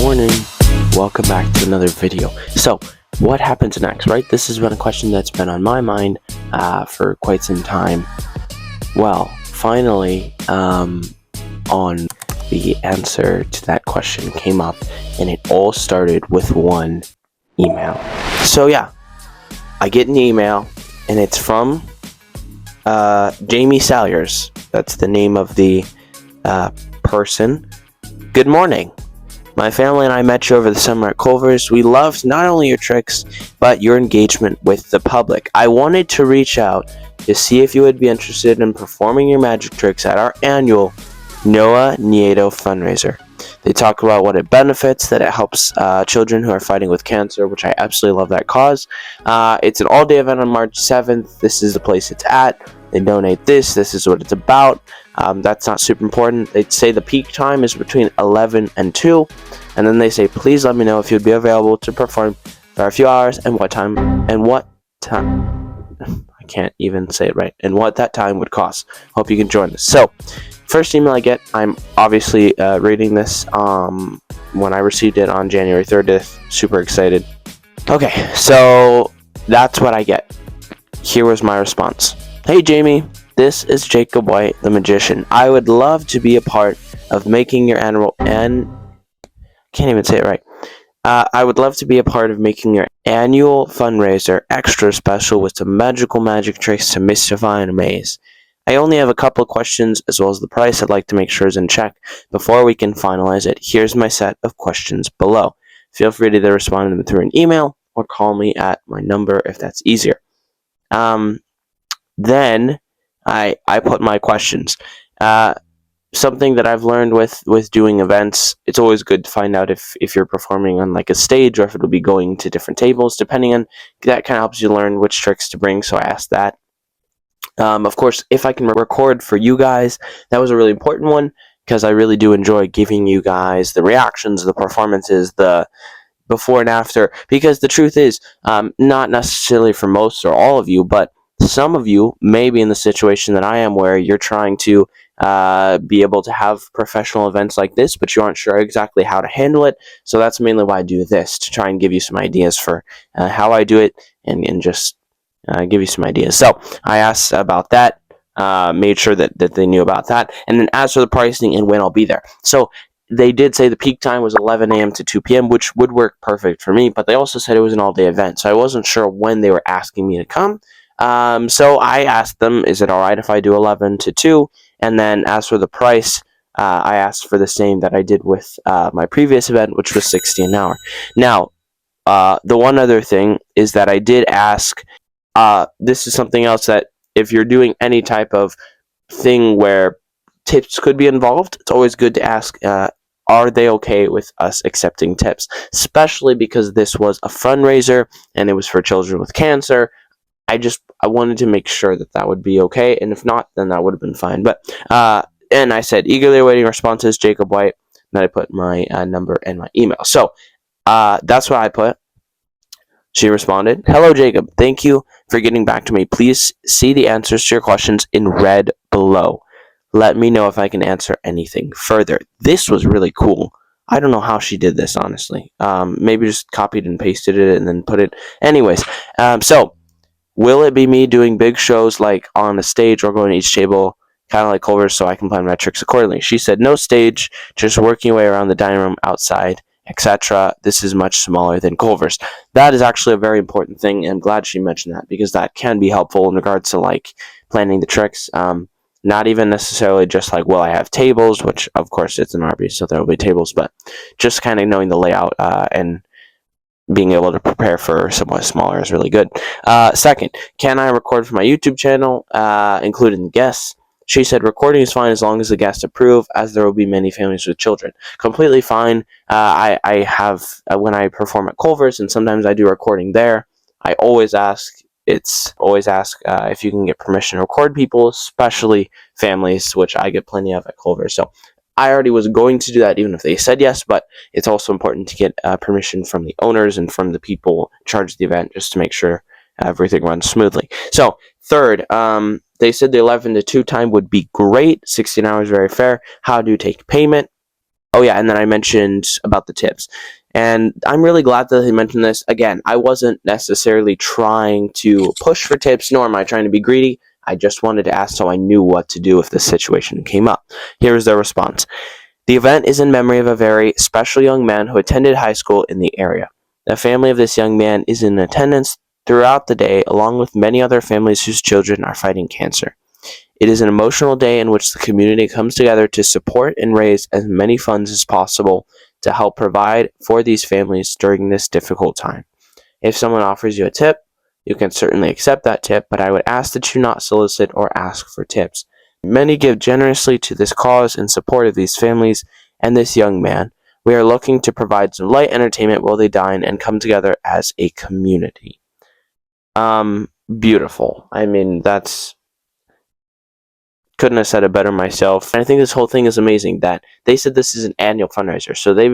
morning. Welcome back to another video. So, what happens next, right? This has been a question that's been on my mind for quite some time. Well, finally, on the answer to that question came up, and it all started with one email. So yeah, I get an email, and it's from Jamie Salyers. That's the name of the person. Good morning. My family and I met you over the summer at Culver's. We loved not only your tricks, but your engagement with the public. I wanted to reach out to see if you would be interested in performing your magic tricks at our annual Noah Nieto fundraiser. They talk about what it benefits, that it helps children who are fighting with cancer, which I absolutely love that cause. It's an all-day event on March 7th. This is the place it's at. They donate this. This is what it's about. That's not super important. They say the peak time is between 11 and 2. And then they say, please let me know if you'd be available to perform for a few hours and what time. I can't even say it right. And what that time would cost. Hope you can join us. So, first email I get, I'm obviously reading this when I received it on January 30th. Super excited. Okay, so that's what I get. Here was my response. Hey Jamie, this is Jacob White, the magician. I would love to be a part of making your I would love to be a part of making your annual fundraiser extra special with some magic tricks to mystify and amaze. I only have a couple of questions as well as the price I'd like to make sure is in check before we can finalize it. Here's my set of questions below. Feel free to either respond to them through an email or call me at my number if that's easier. Then I put my questions. Something that I've learned with doing events, it's always good to find out if you're performing on like a stage or if it'll be going to different tables, depending on that kind of helps you learn which tricks to bring. So I asked that. Of course, if I can record for you guys, that was a really important one because I really do enjoy giving you guys the reactions, the performances, the before and after. Because the truth is, not necessarily for most or all of you, but some of you may be in the situation that I am where you're trying to be able to have professional events like this, but you aren't sure exactly how to handle it. So that's mainly why I do this, to try and give you some ideas for how I do it and just give you some ideas. So I asked about that, made sure that they knew about that, and then as for the pricing and when I'll be there. So they did say the peak time was 11 a.m. to 2 p.m., which would work perfect for me, but they also said it was an all-day event, so I wasn't sure when they were asking me to come. So I asked them, is it alright if I do 11 to 2? And then as for the price, I asked for the same that I did with my previous event, which was $60 an hour. Now, the one other thing is that I did ask, this is something else that if you're doing any type of thing where tips could be involved, it's always good to ask, are they okay with us accepting tips? Especially because this was a fundraiser and it was for children with cancer. I wanted to make sure that would be okay, and if not, then that would have been fine. But and I said eagerly awaiting responses, Jacob White. And then I put my number and my email. So that's what I put. She responded, "Hello, Jacob. Thank you for getting back to me. Please see the answers to your questions in red below. Let me know if I can answer anything further." This was really cool. I don't know how she did this, honestly. Maybe just copied and pasted it and then put it. Anyways, so. Will it be me doing big shows like on a stage or going to each table, kind of like Culver's, so I can plan my tricks accordingly? She said, no stage, just working your way around the dining room, outside, etc. This is much smaller than Culver's. That is actually a very important thing, and I'm glad she mentioned that because that can be helpful in regards to like planning the tricks. Not even necessarily just like, will I have tables, which of course it's an Arby's, so there will be tables, but just kind of knowing the layout and being able to prepare for somewhat smaller is really good. Second, can I record for my YouTube channel, including guests? She said recording is fine as long as the guests approve, as there will be many families with children. Completely fine. I have, when I perform at Culver's, and sometimes I do recording there, I always ask if you can get permission to record people, especially families, which I get plenty of at Culver's. So I already was going to do that even if they said yes, but it's also important to get permission from the owners and from the people in charge of the event just to make sure everything runs smoothly. So, third, they said the 11 to 2 time would be great. 16 hours, very fair. How do you take payment? Oh yeah, and then I mentioned about the tips. And I'm really glad that they mentioned this. Again, I wasn't necessarily trying to push for tips, nor am I trying to be greedy. I just wanted to ask so I knew what to do if this situation came up. Here is their response. The event is in memory of a very special young man who attended high school in the area. The family of this young man is in attendance throughout the day, along with many other families whose children are fighting cancer. It is an emotional day in which the community comes together to support and raise as many funds as possible to help provide for these families during this difficult time. If someone offers you a tip, you can certainly accept that tip, but I would ask that you not solicit or ask for tips. Many give generously to this cause in support of these families and this young man. We are looking to provide some light entertainment while they dine and come together as a community. Beautiful. I mean, that's couldn't have said it better myself. And I think this whole thing is amazing that they said this is an annual fundraiser. So they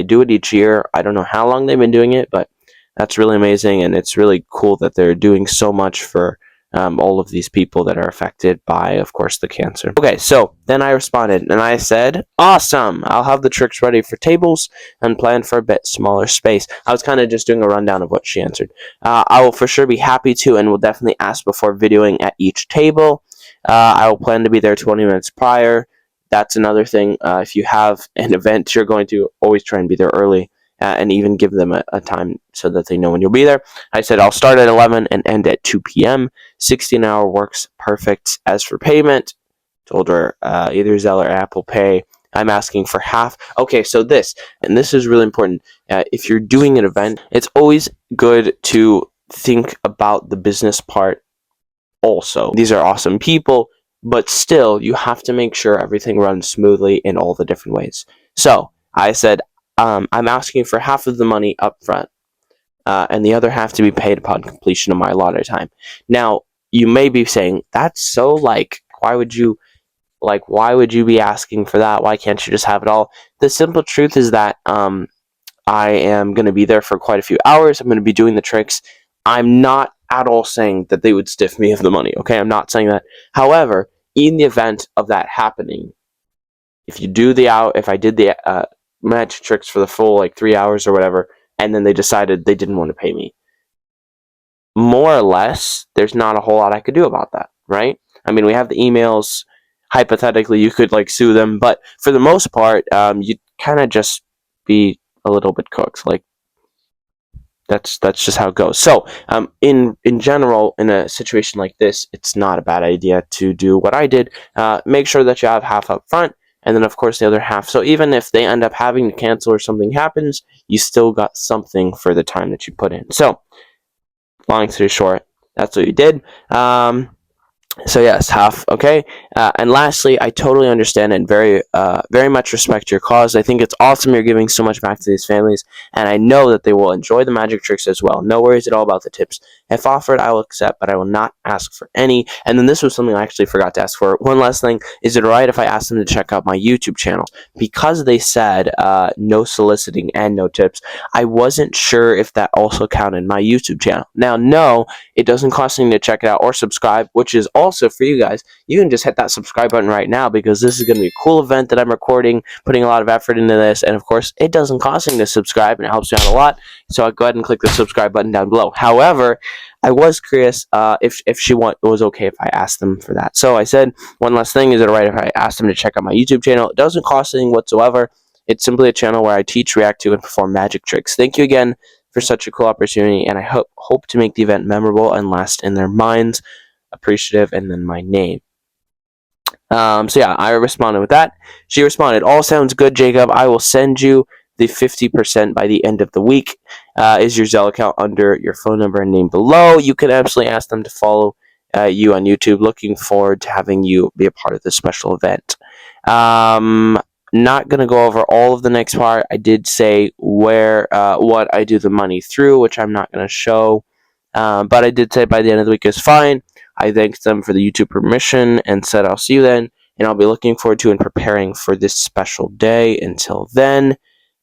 do it each year. I don't know how long they've been doing it, but that's really amazing. And it's really cool that they're doing so much for all of these people that are affected by, of course, the cancer. Okay, so then I responded and I said, awesome. I'll have the tricks ready for tables and plan for a bit smaller space. I was kind of just doing a rundown of what she answered. I will for sure be happy to and will definitely ask before videoing at each table. I will plan to be there 20 minutes prior. That's another thing. If you have an event you're going to, always try and be there early and even give them a time so that they know when you'll be there. I said I'll start at 11 and end at 2 p.m. 16-hour works perfect. As for payment, told her either Zelle or Apple Pay. I'm asking for half. Okay, so this is really important. If you're doing an event, it's always good to think about the business part also. These are awesome people, but still, you have to make sure everything runs smoothly in all the different ways. So I said, I'm asking for half of the money up front, and the other half to be paid upon completion of my allotted time. Now, you may be saying, that's so why would you be asking for that? Why can't you just have it all? The simple truth is that I am going to be there for quite a few hours. I'm going to be doing the tricks. I'm not at all saying that they would stiff me of the money, okay? I'm not saying that. However, in the event of that happening, if I did the magic tricks for the full 3 hours or whatever, and then they decided they didn't want to pay me, more or less, there's not a whole lot I could do about that, right? I mean, we have the emails. Hypothetically, you could sue them, but for the most part, you'd kind of just be a little bit cooked. That's just how it goes. So, in general, in a situation like this, it's not a bad idea to do what I did. Make sure that you have half up front, and then of course the other half. So even if they end up having to cancel or something happens, you still got something for the time that you put in. So, long story short, that's what you did. So yes, half, okay. And lastly, I totally understand and very much respect your cause. I think it's awesome you're giving so much back to these families, and I know that they will enjoy the magic tricks as well. No worries at all about the tips. If offered, I will accept, but I will not ask for any. And then this was something I actually forgot to ask for. One last thing, is it alright if I ask them to check out my YouTube channel? Because they said no soliciting and no tips, I wasn't sure if that also counted my YouTube channel. Now, no, it doesn't cost anything to check it out or subscribe, which is also for you guys. You can just hit that subscribe button right now because this is going to be a cool event that I'm recording, putting a lot of effort into this, and of course, it doesn't cost anything to subscribe, and it helps me out a lot. So I'll go ahead and click the subscribe button down below. However, I was curious if it was okay if I asked them for that. So I said, one last thing, is it alright if I asked them to check out my YouTube channel? It doesn't cost anything whatsoever. It's simply a channel where I teach, react to, and perform magic tricks. Thank you again for such a cool opportunity, and I hope to make the event memorable and last in their minds. Appreciative, and then my name. So yeah, I responded with that. She responded, all sounds good, Jacob. I will send you the 50% by the end of the week. Is your Zelle account under your phone number and name below? You can absolutely ask them to follow you on YouTube. Looking forward to having you be a part of this special event. Not going to go over all of the next part. I did say what I do the money through, which I'm not going to show. But I did say by the end of the week is fine. I thanked them for the YouTube permission and said I'll see you then. And I'll be looking forward to and preparing for this special day. Until then,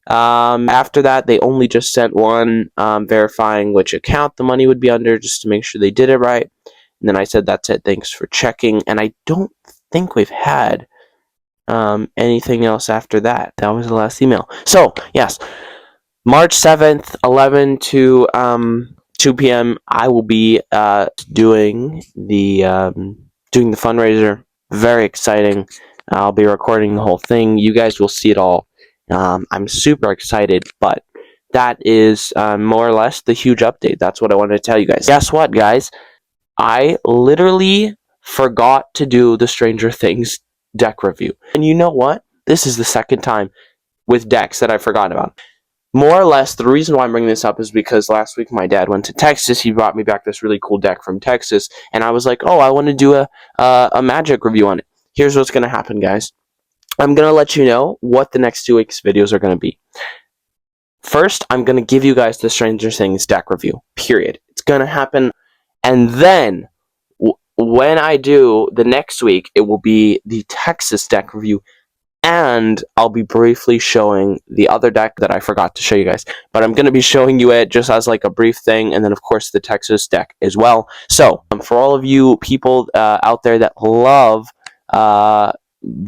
after that, they only just sent one verifying which account the money would be under, just to make sure they did it right. And then I said, that's it. Thanks for checking. And I don't think we've had anything else after that. That was the last email. So, yes, March 7th, 11 to 2 p.m. I will be doing the fundraiser. Very exciting. I'll be recording the whole thing. You guys will see it all. I'm super excited, but that is more or less the huge update. That's what I wanted to tell you guys. Guess what, guys? I literally forgot to do the Stranger Things deck review. And you know what? This is the second time with decks that I forgot about. More or less, the reason why I'm bringing this up is because last week my dad went to Texas. He brought me back this really cool deck from Texas, and I was like, oh, I want to do a Magic review on it. Here's what's going to happen, guys. I'm going to let you know what the next 2 weeks' videos are going to be. First, I'm going to give you guys the Stranger Things deck review, period. It's going to happen. And then, when I do the next week, it will be the Texas deck review. And I'll be briefly showing the other deck that I forgot to show you guys. But I'm going to be showing you it just as like a brief thing. And then, of course, the Texas deck as well. So, for all of you people out there that love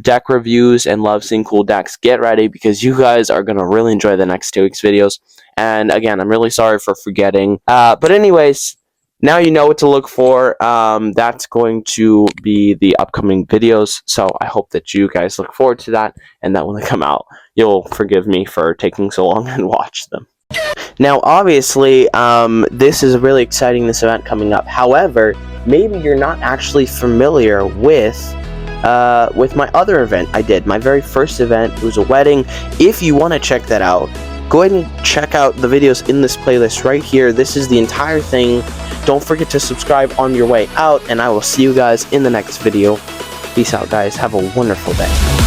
deck reviews and love seeing cool decks, get ready, because you guys are going to really enjoy the next 2 weeks videos. And again, I'm really sorry for forgetting. But anyways, now you know what to look for. That's going to be the upcoming videos. So I hope that you guys look forward to that, and that when they come out, you'll forgive me for taking so long and watch them. Now, obviously, this is really exciting, this event coming up. However, maybe you're not actually familiar with my other event I did. My very first event. It was a wedding. If you want to check that out, go ahead and check out the videos in this playlist right here. This is the entire thing. Don't forget to subscribe on your way out, and I will see you guys in the next video. Peace out, guys. Have a wonderful day.